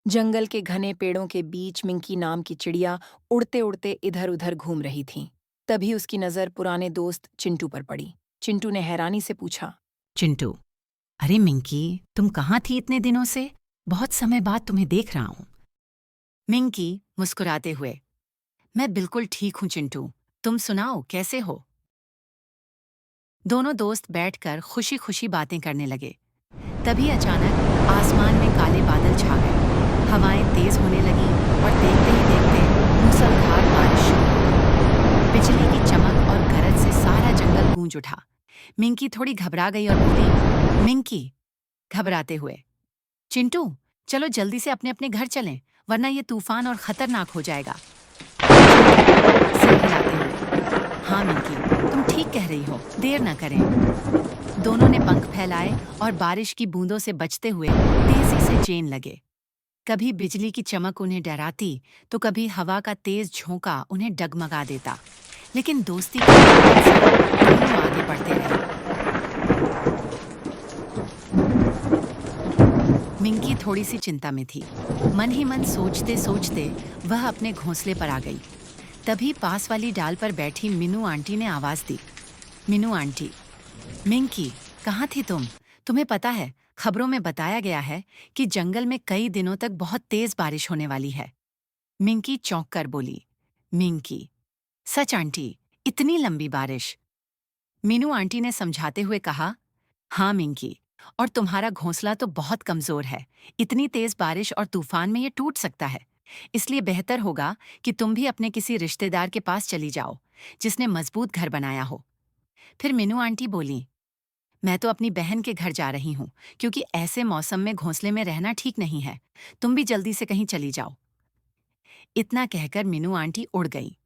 जंगल के घने पेड़ों के बीच मिंकी नाम की चिड़िया उड़ते उड़ते इधर उधर घूम रही थी। तभी उसकी नजर पुराने दोस्त चिंटू पर पड़ी। चिंटू ने हैरानी से पूछा। चिंटू, अरे मिंकी, तुम कहाँ थी इतने दिनों से? बहुत समय बाद तुम्हें देख रहा हूँ। मिंकी मुस्कुराते हुए, मैं बिल्कुल ठीक हूँ चिंटू। तुम सुनाओ, कैसे हो? दोनों दोस्त बैठकर खुशी खुशी बातें करने लगे। तभी अचानक आसमान में काले बादल छा गए। हवाएं तेज होने लगीं और देखते ही देखते मूसलाधार बारिश शुरू हो गई। बिजली की चमक और गरज से सारा जंगल गूंज उठा। मिंकी थोड़ी घबरा गई और बोली, मिंकी घबराते हुए, चिंटू, चलो जल्दी से अपने अपने घर चलें, वरना ये तूफान और खतरनाक हो जाएगा। चिंटू सिर हिलाते हुए, हाँ मिंकी, तुम ठीक कह रही हो, देर न करें। दोनों ने पंख फैलाए और बारिश की बूंदों से बचते हुए तेजी से चेन लगे। कभी बिजली की चमक उन्हें डराती, तो कभी हवा का तेज झोंका उन्हें डगमगा देता। लेकिन दोस्ती की ताकत से दोनों आगे बढ़ते रहे। मिंकी थोड़ी सी चिंता में थी। मन ही मन सोचते सोचते वह अपने घोंसले पर आ गई। तभी पास वाली डाल पर बैठी मीनू आंटी ने आवाज दी, मीनू आंटी, मिंकी, कहाँ थी तुम? तुम्हें पता है, खबरों में बताया गया है कि जंगल में कई दिनों तक बहुत तेज बारिश होने वाली है। मिंकी चौंक कर बोली, मिंकी, सच आंटी, इतनी लंबी बारिश? मीनू आंटी ने समझाते हुए कहा, हाँ मिंकी, और तुम्हारा घोंसला तो बहुत कमजोर है। इतनी तेज बारिश और तूफान में ये टूट सकता है। इसलिए बेहतर होगा कि तुम भी अपने किसी रिश्तेदार के पास चली जाओ, जिसने मजबूत घर बनाया हो। फिर मीनू आंटी बोली, मैं तो अपनी बहन के घर जा रही हूँ, क्योंकि ऐसे मौसम में घोंसले में रहना ठीक नहीं है। तुम भी जल्दी से कहीं चली जाओ। इतना कहकर मीनू आंटी उड़ गई।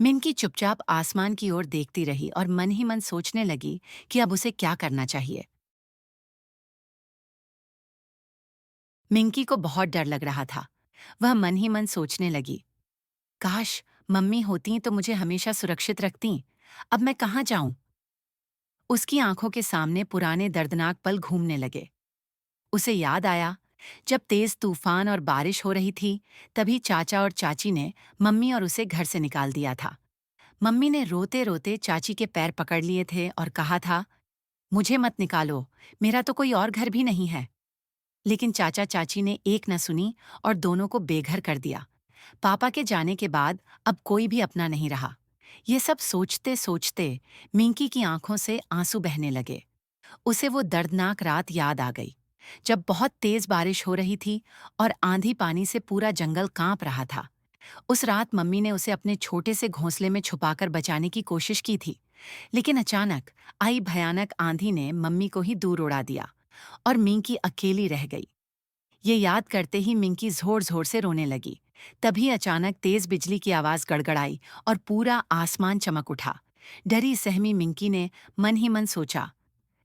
मिंकी चुपचाप आसमान की ओर देखती रही और मन ही मन सोचने लगी कि अब उसे क्या करना चाहिए। मिंकी को बहुत डर लग रहा था। वह मन ही मन सोचने लगी, काश मम्मी होती तो मुझे हमेशा सुरक्षित रखती। अब मैं कहाँ जाऊं? उसकी आंखों के सामने पुराने दर्दनाक पल घूमने लगे। उसे याद आया, जब तेज तूफान और बारिश हो रही थी, तभी चाचा और चाची ने मम्मी और उसे घर से निकाल दिया था। मम्मी ने रोते रोते चाची के पैर पकड़ लिए थे और कहा था, मुझे मत निकालो, मेरा तो कोई और घर भी नहीं है। लेकिन चाचा चाची ने एक न सुनी और दोनों को बेघर कर दिया। पापा के जाने के बाद अब कोई भी अपना नहीं रहा। ये सब सोचते सोचते मिंकी की आंखों से आंसू बहने लगे। उसे वो दर्दनाक रात याद आ गई, जब बहुत तेज बारिश हो रही थी और आंधी पानी से पूरा जंगल कांप रहा था। उस रात मम्मी ने उसे अपने छोटे से घोंसले में छुपाकर बचाने की कोशिश की थी, लेकिन अचानक आई भयानक आंधी ने मम्मी को ही दूर उड़ा दिया और मिंकी अकेली रह गई। ये याद करते ही मिंकी जोर जोर से रोने लगी। तभी अचानक तेज बिजली की आवाज गड़गड़ाई और पूरा आसमान चमक उठा। डरी सहमी मिंकी ने मन ही मन सोचा,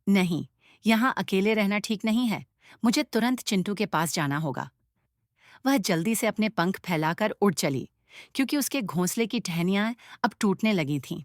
नहीं, यहाँ अकेले रहना ठीक नहीं है। मुझे तुरंत चिंटू के पास जाना होगा। वह जल्दी से अपने पंख फैलाकर उड़ चली, क्योंकि उसके घोंसले की टहनियां अब टूटने लगी थीं।